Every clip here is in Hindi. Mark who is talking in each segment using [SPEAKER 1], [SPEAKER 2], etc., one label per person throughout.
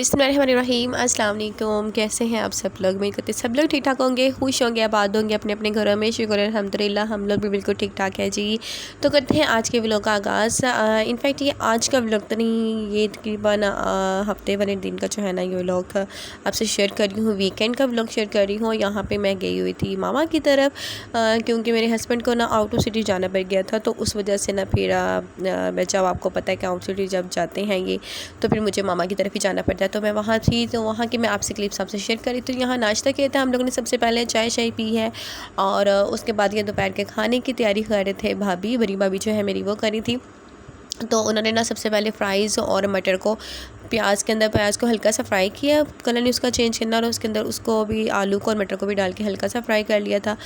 [SPEAKER 1] बिस्मिल्लाहिर्रहमानिर्रहीम। अस्सलाम वालेकुम। कैसे हैं आप सब लोग? उम्मीद करते सब लोग ठीक ठाक होंगे, खुश होंगे, आबाद होंगे अपने अपने घरों में। शुक्र अल्हम्दुलिल्लाह हम लोग भी बिल्कुल ठीक ठाक है जी। तो करते हैं आज के व्लॉग का आगाज़। इनफैक्ट ये आज का व्लॉग तो नहीं, ये तकरीबन हफ्ते वाले दिन का जो है ना ये व्लॉग आपसे शेयर कर रही हूँ। वीकेंड का व्लॉग शेयर कर रही हूँ। यहाँ पर मैं गई हुई थी मामा की तरफ, क्योंकि मेरे हस्बैंड को ना आउट ऑफ सिटी जाना पड़ गया था। तो उस वजह से ना फिर मैं जब आपको पता है कि आउट सिटी जब जाते हैं ये, तो फिर मुझे मामा की तरफ ही जाना पड़ता है। तो मैं वहाँ थी, तो वहाँ की मैं आपसे क्लिप्स आपसे शेयर करी। तो यहाँ नाश्ता किया था हम लोगों ने। सबसे पहले चाय शाय पी है और उसके बाद ये दोपहर के खाने की तैयारी कर रहे थे। भाभी, बड़ी भाभी जो है मेरी, वो करी थी। तो उन्होंने ना सबसे पहले फ़्राइज़ और मटर को प्याज को हल्का सा फ्राई किया, कलर नहीं उसका चेंज करना, और उसके अंदर उसको भी आलू को और मटर को भी डाल के हल्का सा फ्राई कर लिया था।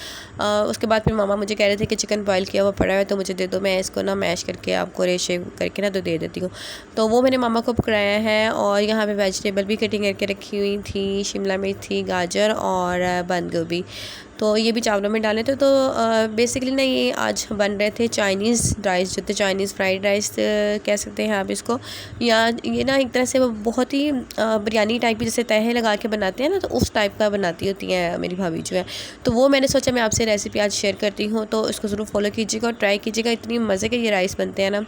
[SPEAKER 1] उसके बाद फिर मामा मुझे कह रहे थे कि चिकन बॉयल किया हुआ पड़ा है तो मुझे दे दो, मैं इसको ना मैश करके आपको रेशे करके ना तो दे देती हूँ। तो वो मैंने मामा को पकड़ाया है। और यहाँ पे वेजिटेबल भी कटिंग करके रखी हुई थी, शिमला मिर्च थी, गाजर और बंद गोभी। तो ये भी चावलों में डाले थे। तो बेसिकली ना ये आज बन रहे थे चाइनीज़ राइस, जो थे चाइनीज़ फ्राइड राइस कह सकते हैं आप इसको। या ये ना एक तरह से वो बहुत ही बिरयानी टाइप की, जैसे तहे लगा के बनाते हैं ना, तो उस टाइप का बनाती होती हैं मेरी भाभी जो है। तो वो मैंने सोचा मैं आपसे रेसिपी आज शेयर करती हूँ, तो इसको ज़रूर फॉलो कीजिएगा और ट्राई कीजिएगा। इतनी मज़े के ये राइस बनते हैं ना।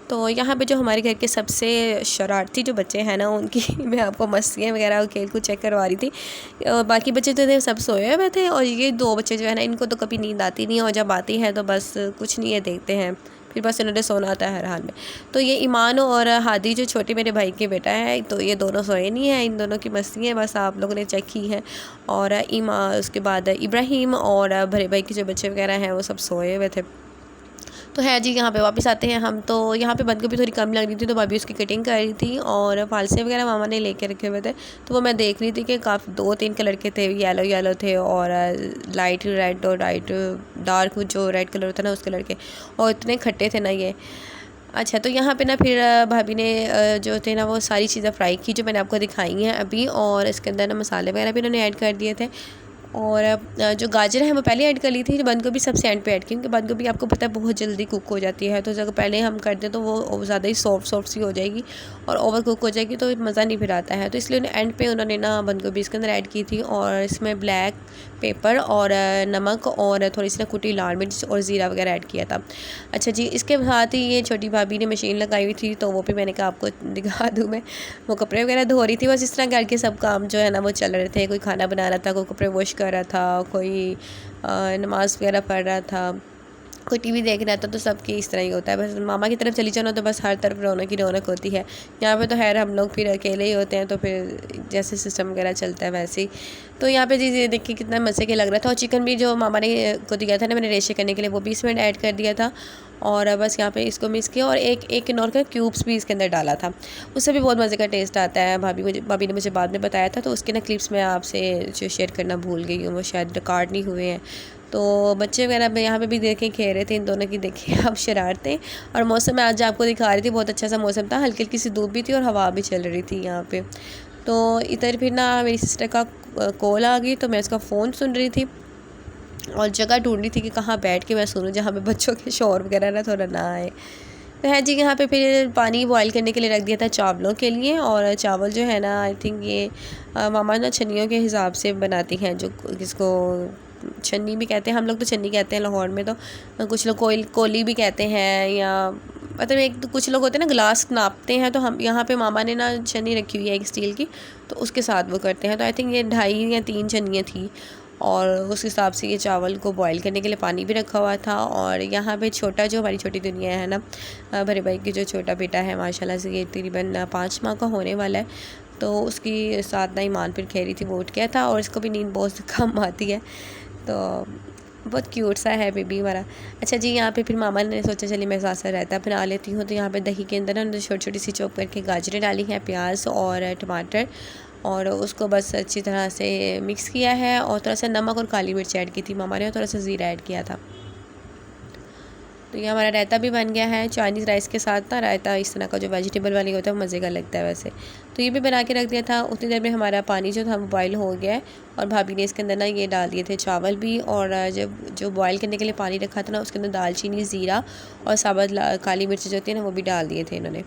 [SPEAKER 1] तो यहाँ पे जो हमारे घर के सबसे शरारती जो बच्चे हैं ना, उनकी मैं आपको मस्तियाँ वगैरह खेल को चेक करवा रही थी। बाकी बच्चे तो थे सब सोए हुए थे, और ये दो बच्चे जो है ना, इनको तो कभी नींद आती नहीं है, और जब आती है तो बस कुछ नहीं है देखते हैं, फिर बस इन्होंने सोना आता है हर हाल में। तो ये ईमान और हादी जो छोटे मेरे भाई के बेटा है, तो ये दोनों सोए नहीं हैं। इन दोनों की मस्तियाँ बस आप लोगों ने चेक की हैं। और उसके बाद इब्राहिम और भरे भाई के जो बच्चे वगैरह हैं वो सब सोए हुए थे। तो है जी, यहाँ पे वापस आते हैं हम। तो यहाँ पे बंद गोभी थोड़ी कम लग रही थी, तो भाभी उसकी कटिंग कर रही थी, और फालसे वगैरह मामा ने लेके रखे हुए थे। तो वो मैं देख रही थी कि काफ़ी 2-3 कलर के थे, येलो येलो थे और लाइट रेड और लाइट डार्क जो रेड कलर होता है ना उस कलर के, और इतने खट्टे थे ना ये। अच्छा, तो यहाँ पे ना फिर भाभी ने जो थे ना वो सारी चीज़ें फ्राई की जो मैंने आपको दिखाई हैं अभी, और इसके अंदर ना मसाले वगैरह भी उन्होंने ऐड कर दिए थे। और जो गाजर है वो पहले ऐड कर ली थी, बंद गोभी सबसे एंड पे ऐड की, क्योंकि बंद गोभी आपको पता है बहुत जल्दी कुक हो जाती है। तो जब पहले हम कर दें तो वो ज़्यादा ही सॉफ्ट सी हो जाएगी और ओवर कुक हो जाएगी, तो मज़ा नहीं फिर आता है। तो इसलिए एंड पे उन्होंने ना बंद गोभी इसके अंदर ऐड की थी, और इसमें ब्लैक पेपर और नमक और थोड़ी सी ना कुटी लाल मिर्च और ज़ीरा वगैरह ऐड किया था। अच्छा जी, इसके साथ ही ये छोटी भाभी ने मशीन लगाई हुई थी, तो वो भी मैंने कहा आपको दिखा दूँ मैं। वो कपड़े वगैरह धो रही थी, बस इस तरह घर के सब काम जो है ना वो चल रहे थे। कोई खाना बना रहा था, कोई कपड़े वॉश कर रहा था, कोई नमाज़ वगैरह पढ़ रहा था, कोई टीवी देख रहा था। तो सबकी इस तरह ही होता है। बस मामा की तरफ चली जाना तो बस हर तरफ रौनक ही रौनक होती है। यहाँ पे तो खैर हम लोग फिर अकेले ही होते हैं, तो फिर जैसे सिस्टम वगैरह चलता है वैसे ही। तो यहाँ पे जी देखिए कितना मज़े के लग रहा था। और चिकन भी जो मामा ने को दिया था ना मैंने रेशे करने के लिए, वो भी इसमें ऐड कर दिया था। और बस यहाँ पे इसको मिक्स किया, और एक किन्नौर का क्यूब्स भी इसके अंदर डाला था। उससे भी बहुत मज़े का टेस्ट आता है। भाभी ने मुझे बाद में बताया था, तो उसके ना क्लिप्स मैं आपसे जो शेयर करना भूल गई हूँ, वो शायद रिकॉर्ड नहीं हुए हैं। तो बच्चे वगैरह यहाँ पे भी देखें खेल रहे थे, इन दोनों की देखिए अब शरारतें। और मौसम मैं आज आपको दिखा रही थी, बहुत अच्छा सा मौसम था, हल्की हल्की सी धूप भी थी और हवा भी चल रही थी यहाँ पे। तो इधर फिर ना मेरी सिस्टर का कॉल आ गई, तो मैं उसका फ़ोन सुन रही थी और जगह ढूंढ रही थी कि कहाँ बैठ के मैं सुनूँ जहाँ पे बच्चों के शोर वगैरह ना थोड़ा ना आए। तो है जी, यहाँ पे फिर पानी बॉईल करने के लिए रख दिया था चावलों के लिए। और चावल जो है ना, आई थिंक ये मामा ना छन्नियों के हिसाब से बनाती हैं, जो जिसको छन्नी भी कहते हैं, हम लोग तो छन्नी कहते हैं लाहौर में। तो कुछ लोग कोली भी कहते हैं, या मतलब एक तो कुछ लोग होते हैं ना गिलास नापते हैं, तो हम यहाँ पे मामा ने ना छन्नी रखी हुई है एक स्टील की, तो उसके साथ वो करते हैं। तो आई थिंक ये 2.5 या 3 छन्नियाँ थी, और उस हिसाब से ये चावल को बॉईल करने के लिए पानी भी रखा हुआ था। और यहाँ पे छोटा जो हमारी छोटी दुनिया है ना, भरे भाई की जो छोटा बेटा है माशाल्लाह से, ये तकरीबन 5 माह का होने वाला है। तो उसकी साथ ना ईमान फिर खेली थी, वो उठ गया था, और इसको भी नींद बहुत कम आती है। तो बहुत क्यूट सा है बेबी हमारा। अच्छा जी, यहाँ पे फिर मामा ने सोचा चलिए मैं साथ साथ रायता बना लेती हूँ। तो यहाँ पे दही के अंदर ना छोटी छोटी सी चॉप करके गाजरें डाली हैं, प्याज और टमाटर, और उसको बस अच्छी तरह से मिक्स किया है। और थोड़ा सा नमक और काली मिर्च ऐड की थी मामा ने, और थोड़ा सा ज़ीरा ऐड किया था। तो ये हमारा रायता भी बन गया है। चाइनीज़ राइस के साथ ना रायता इस तरह का जो वेजिटेबल वाली होता है वो मज़े का लगता है वैसे। तो ये भी बना के रख दिया था। उतनी देर में हमारा पानी जो था वो बॉयल हो गया है, और भाभी ने इसके अंदर ना ये डाल दिए थे चावल भी। और जब जो बॉयल करने के लिए पानी रखा था ना, उसके अंदर दालचीनी, ज़ीरा और साबुत काली मिर्च जो होती है ना, वो भी डाल दिए थे इन्होंने।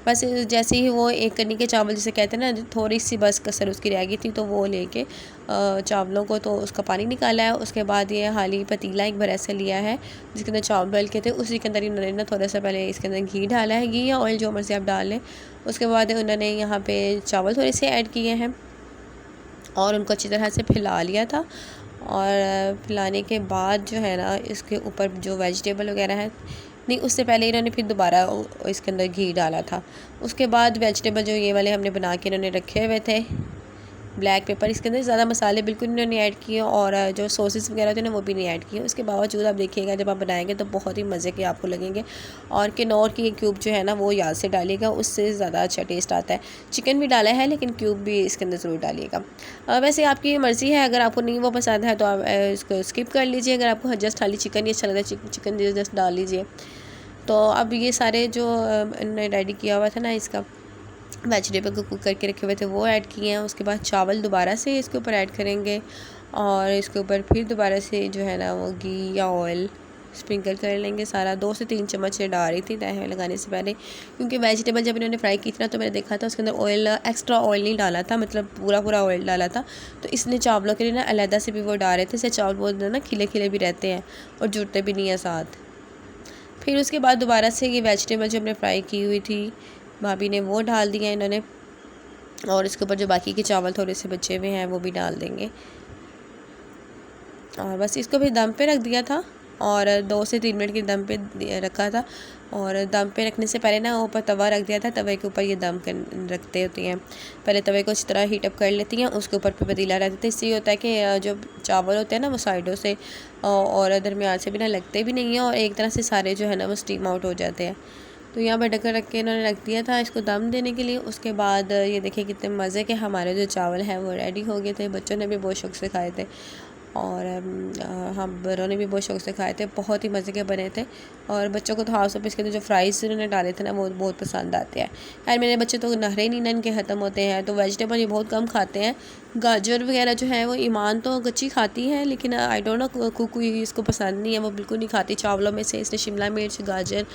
[SPEAKER 1] बस जैसे ही वो एक कन्नी के चावल जिसे कहते हैं ना, थोड़ी सी बस कसर उसकी रह गई थी, तो वो लेके चावलों को तो उसका पानी निकाला है। उसके बाद ये खाली पतीला एक भर ऐसे लिया है जिसके अंदर चावल डाल के थे, उसी के अंदर इन्होंने ना थोड़ा सा पहले इसके अंदर घी डाला है, घी या ऑयल जो मर्ज़ी आप डाल लें। उसके बाद उन्होंने यहाँ पे चावल थोड़े से ऐड किए हैं और उनको अच्छी तरह से फैला लिया था। और फैलाने के बाद जो है ना, इसके ऊपर जो वेजिटेबल वगैरह है, नहीं उससे पहले इन्होंने फिर दोबारा इसके अंदर घी डाला था। उसके बाद वेजिटेबल जो ये वाले हमने बना के इन्होंने रखे हुए थे ब्लैक पेपर, इसके अंदर ज़्यादा मसाले बिल्कुल इन्होंने ऐड किए और जो सॉसेस वगैरह थे ना वो भी नहीं ऐड किए। उसके बावजूद आप देखिएगा जब आप बनाएंगे तो बहुत ही मज़े के आपको लगेंगे। और किन्नौर की क्यूब जो है ना वो याद से डालिएगा, उससे ज़्यादा अच्छा टेस्ट आता है। चिकन भी डाला है लेकिन क्यूब भी इसके अंदर ज़रूर डालिएगा। वैसे आपकी मर्ज़ी है, अगर आपको नहीं वो पसंद है तो आप इसको स्किप कर लीजिए। अगर आपको जस्ट खाली चिकन ही अच्छा लगता है, चिकन जस्ट डाल लीजिए। तो अब ये सारे जो इन्होंने रेडी किया हुआ था ना, इसका वेजिटेबल को कुक करके रखे हुए थे वो ऐड किए हैं। उसके बाद चावल दोबारा से इसके ऊपर ऐड करेंगे और इसके ऊपर फिर दोबारा से जो है ना वो घी या ऑयल स्प्रिंकल कर लेंगे सारा। 2 से 3 चम्मच डाल रही थी तय लगाने से पहले, क्योंकि वेजिटेबल जब इन्होंने फ्राई की थी ना तो मैंने देखा था उसके अंदर ऑयल, एक्स्ट्रा ऑयल नहीं डाला था, मतलब पूरा ऑयल डाला था। तो इसलिए चावलों के लिए ना अलहदा से भी वो डाल रहे थे, इससे चावल बहुत ना खिले खिले भी रहते हैं और जुड़ते भी नहीं है साथ। फिर उसके बाद दोबारा से ये वेजिटेबल जो हमने फ्राई की हुई थी भाभी ने वो डाल दिया इन्होंने, और इसके ऊपर जो बाकी के चावल थोड़े से बचे हुए हैं वो भी डाल देंगे। और बस इसको भी दम पे रख दिया था और 2 से 3 मिनट के दम पे रखा था। और दम पे रखने से पहले ना ऊपर तवा रख दिया था, तवे के ऊपर ये दम कर रखते होती हैं। पहले तवे को इस तरह हीट अप कर लेती हैं, उसके ऊपर पे पतीला रख देते हैं। इससे ये होता है कि जो चावल होते हैं ना वो साइडों से और दरमियान से भी ना लगते भी नहीं हैं और एक तरह से सारे जो है ना वो स्टीम आउट हो जाते हैं। तो यहाँ पर ढक्कन रख के इन्होंने रख दिया था इसको दम देने के लिए। उसके बाद ये देखिए कितने मज़े के हमारे जो चावल हैं वो रेडी हो गए थे। बच्चों ने भी बहुत शौक से खाए थे और हम बड़ों ने भी बहुत शौक से खाए थे, बहुत ही मज़े के बने थे। और बच्चों को तो हाउस ऑफ इसके अंदर जो फ्राइज़ उन्होंने डाले थे ना वो बहुत पसंद आते हैं। यार मेरे बच्चे तो नखरे नहीं इनके ख़त्म होते हैं, तो वेजिटेबल ये बहुत कम खाते हैं। गाजर वगैरह जो है वो ईमान तो कच्ची खाती है, लेकिन आई डोंट नो कोई इसको पसंद नहीं है, वो बिल्कुल नहीं खाती चावलों में से। इसने शिमला मिर्च, गाजर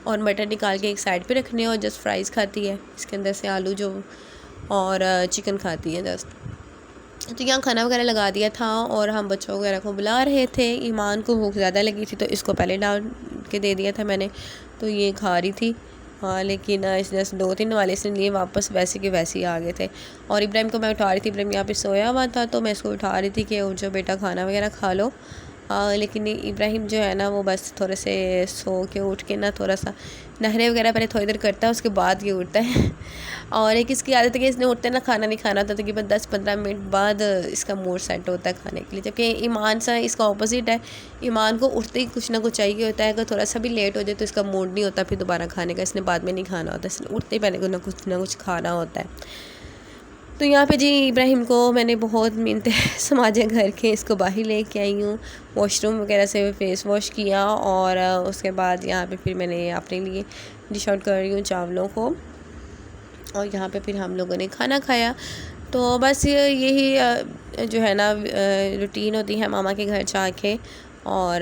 [SPEAKER 1] और मटर निकाल के एक साइड पे रखने और जस्ट फ्राइज़ खाती है इसके अंदर से आलू जो, और चिकन खाती है जस्ट। तो यहाँ खाना वगैरह लगा दिया था और हम बच्चों वगैरह को बुला रहे थे। ईमान को भूख ज़्यादा लगी थी तो इसको पहले डाल के दे दिया था मैंने, तो ये खा रही थी। हाँ लेकिन इसने 2-3 वाले से लिए वापस वैसे के वैसे ही आ गए थे। और इब्राहिम को मैं उठा रही थी, इब्राहिम यहाँ पे सोया हुआ था तो मैं इसको उठा रही थी कि उठ जो बेटा खाना वगैरह खा लो। लेकिन इब्राहिम जो है ना वो बस थोड़े से सो के उठ के ना थोड़ा सा नहरे वगैरह पहले थोड़ी देर करता है, उसके बाद ये उठता है। और एक इसकी आदत है कि इसने उठते ना खाना नहीं खाना होता, तो तकरीबन 10-15 मिनट बाद इसका मूड सेट होता है खाने के लिए। जबकि ईमान सा इसका ऑपोजिट है, ईमान को उठते ही कुछ ना कुछ चाहिए होता है। अगर थोड़ा सा भी लेट हो जाए तो इसका मूड नहीं होता फिर दोबारा खाने का, इसने बाद में नहीं खाना होता, इसने उठते ही पहले कुछ ना कुछ खाना होता है। तो यहाँ पे जी इब्राहिम को मैंने बहुत मिन्नतें समाजे घर के इसको बाहर लेके आई हूँ, वॉशरूम वगैरह से फेस वॉश किया और उसके बाद यहाँ पे फिर मैंने अपने लिए डिश आउट कर रही हूँ चावलों को और यहाँ पे फिर हम लोगों ने खाना खाया। तो बस यही जो है ना रूटीन होती है मामा के घर जाके, और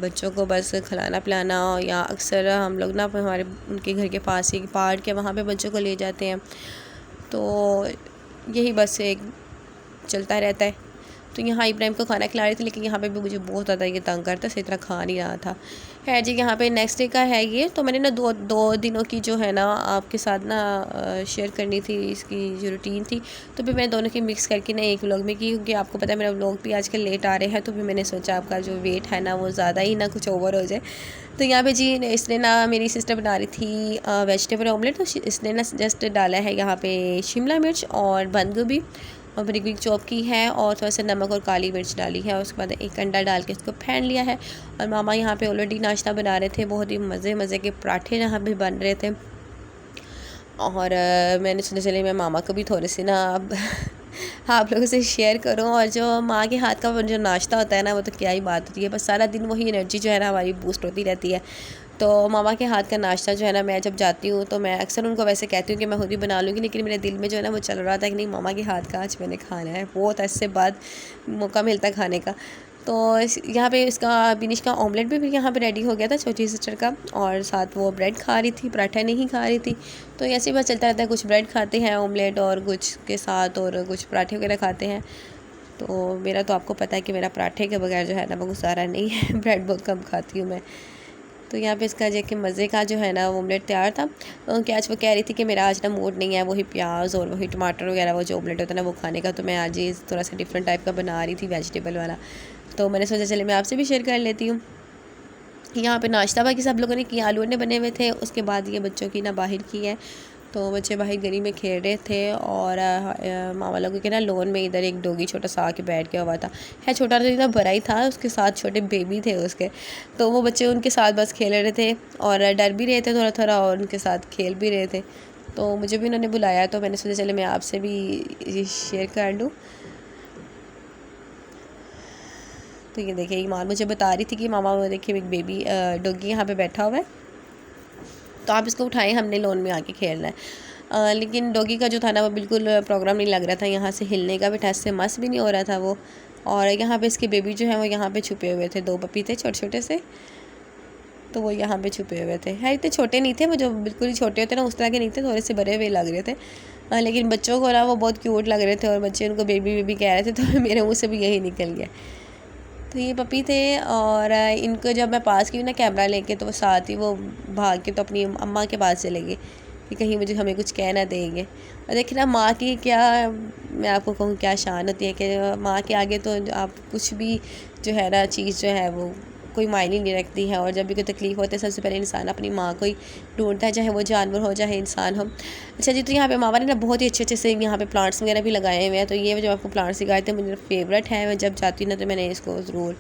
[SPEAKER 1] बच्चों को बस खिलाना पिलाना। या अक्सर हम लोग ना हमारे उनके घर के पास ही पार्क है, वहाँ पे बच्चों को ले जाते हैं, तो यही बस एक चलता रहता है। तो यहाँ इब्राहिम को खाना खिला रही थी, लेकिन यहाँ पे भी मुझे बहुत ज़्यादा ये तंग करता, सही तरह खा नहीं रहा था। है जी यहाँ पे नेक्स्ट डे का है ये। तो मैंने ना दो दिनों की जो है ना आपके साथ ना शेयर करनी थी, इसकी जो रूटीन थी, तो फिर मैं दोनों की मिक्स करके ना एक व्लॉग में की, क्योंकि आपको पता है मेरा व्लॉग भी आजकल लेट आ रहे हैं, तो फिर मैंने सोचा आपका जो वेट है ना वो ज़्यादा ही ना कुछ ओवर हो जाए। तो यहाँ पे जी इसने ना मेरी सिस्टर बना रही थी वेजिटेबल ऑमलेट, तो इसने ना जस्ट डाला है यहाँ पे शिमला मिर्च और बंद गोभी और बारीक बारीक चॉप की है और थोड़ा सा नमक और काली मिर्च डाली है। उसके बाद एक अंडा डाल के इसको फेंट लिया है। और मामा यहाँ पे ऑलरेडी नाश्ता बना रहे थे, बहुत ही मज़े के पराठे यहाँ पे बन रहे थे। और मैंने सोचा चले मैं मामा को भी थोड़े से ना अब आप लोगों से शेयर करूं। और जो माँ के हाथ का जो नाश्ता होता है ना वो तो क्या ही बात होती है, बस सारा दिन वही एनर्जी जो है ना हमारी बूस्ट होती रहती है। तो मामा के हाथ का नाश्ता जो है ना मैं जब जाती हूँ तो मैं अक्सर उनको वैसे कहती हूँ कि मैं खुद ही बना लूँगी, लेकिन मेरे दिल में जो है ना वो चल रहा था कि नहीं मामा के हाथ का आज मैंने खाना है, बहुत ऐसे बाद मौका मिलता है खाने का। तो यहाँ पे इसका बिनिश का ऑमलेट भी यहाँ पे रेडी हो गया था छोटी सिस्टर का, और साथ वो ब्रेड खा रही थी, पराठा नहीं खा रही थी। तो ऐसे बस चलता रहता है, कुछ ब्रेड खाते हैं ऑमलेट और कुछ के साथ, और कुछ पराठे वगैरह खाते हैं। तो मेरा तो आपको पता है कि मेरा पराठे के बगैर जो है ना वो गुजारा नहीं है ब्रेड बहुत कम खाती हूँ मैं। तो यहाँ पे इसका जो कि मज़े का जो है ना ऑमलेट तैयार था। कि आज वो कह रही थी कि मेरा आज ना मूड नहीं है वही प्याज और वही टमाटर वगैरह वो जो ऑमलेट होता है ना वो खाने का, तो मैं आज ये थोड़ा सा डिफरेंट टाइप का बना रही थी, वेजिटेबल वाला। तो मैंने सोचा चले मैं आपसे भी शेयर कर लेती हूँ। यहाँ पे नाश्ता बाकी सब लोगों ने किया, आलू अंडे बने हुए थे। उसके बाद ये बच्चों की ना बाहर की है, तो बच्चे बाहर गली में खेल रहे थे, और मामा लोगों के ना लोन में इधर एक डॉगी छोटा सा आके बैठ गया हुआ था। है छोटा तो इतना बड़ा ही था, उसके साथ छोटे बेबी थे उसके। तो वो बच्चे उनके साथ बस खेल रहे थे और डर भी रहे थे थोड़ा थोड़ा, और उनके साथ खेल भी रहे थे। तो मुझे भी उन्होंने बुलाया, तो मैंने सोचा चले मैं आपसे भी शेयर कर लूँ। तो ये देखिए ईमान मुझे बता रही थी कि मामा वो देखिए एक बेबी डॉगी यहाँ पे बैठा हुआ है, तो आप इसको उठाएं, हमने लोन में आके खेलना है। लेकिन डॉगी का जो था ना वो बिल्कुल प्रोग्राम नहीं लग रहा था यहाँ से हिलने का भी, ठस से मस भी नहीं हो रहा था वो। और यहाँ पे इसके बेबी जो है वो यहाँ पे छुपे हुए थे, 2 पपी थे छोटे छोटे से, तो वो यहाँ पे छुपे हुए थे। है इतने छोटे नहीं थे वो, जो बिल्कुल ही छोटे होते ना उस तरह के नहीं थे, थोड़े से बड़े हुए लग रहे थे। लेकिन बच्चों को ना वो बहुत क्यूट लग रहे थे, और बच्चे उनको बेबी बेबी कह रहे थे, तो मेरे मुँह से भी यही निकल गया। तो ये पपी थे, और इनको जब मैं पास की ना कैमरा लेके, तो वो साथ ही वो भाग के तो अपनी अम्मा के पास चले गए कि कहीं मुझे हमें कुछ कह ना देंगे। और देखिए ना माँ की क्या, मैं आपको कहूँ क्या शान होती है कि माँ के आगे तो आप कुछ भी जो है ना चीज़ जो है वो कोई मायने नहीं रखती है। और जब भी कोई तकलीफ़ होती है सबसे पहले इंसान अपनी माँ को ही ढूंढता है, चाहे वो जानवर हो चाहे इंसान हो। अच्छा जी, तो यहाँ पे मामा ने ना बहुत ही अच्छे अच्छे से यहाँ पे प्लांट्स वगैरह भी लगाए हुए हैं। तो ये जो आपको प्लांट्स दिखाए थे मुझे फेवरेट है, मैं जब जाती हूँ ना तो मैंने इसको ज़रूर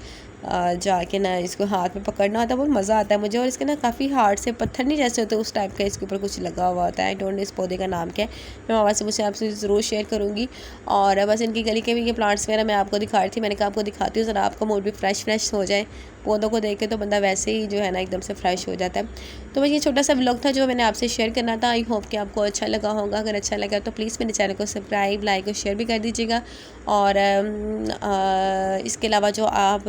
[SPEAKER 1] जाके ना इसको हाथ में पकड़ना आता है, बहुत मज़ा आता है मुझे। और इसके ना काफ़ी हार्ड से पत्थर नहीं जैसे होते उस टाइप का इसके ऊपर कुछ लगा हुआ होता है। आई डोंट नो इस पौधे का नाम क्या है, मैं मामा से मुझे आपसे ज़रूर शेयर करूँगी। और बस इनकी गली के भी ये प्लांट्स वगैरह मैं आपको दिखा रही थी, मैंने कहा आपको दिखाती हूँ ज़रा, आपका मूड भी फ्रेश हो जाए। पौधों को देख के तो बंदा वैसे ही जो है ना एकदम से फ्रेश हो जाता है। तो बस ये छोटा सा व्लॉग था जो मैंने आपसे शेयर करना था। आई होप कि आपको अच्छा लगा होगा, अगर अच्छा लगा तो प्लीज़ मेरे चैनल को सब्सक्राइब, लाइक और शेयर भी कर दीजिएगा। और इसके अलावा जो आप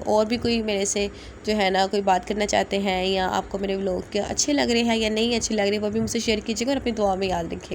[SPEAKER 1] और भी कोई मेरे से जो है ना कोई बात करना चाहते हैं, या आपको मेरे व्लॉग के अच्छे लग रहे हैं या नहीं अच्छे लग रहे हैं, वो भी मुझसे शेयर कीजिएगा, और अपनी दुआ में याद रखिए।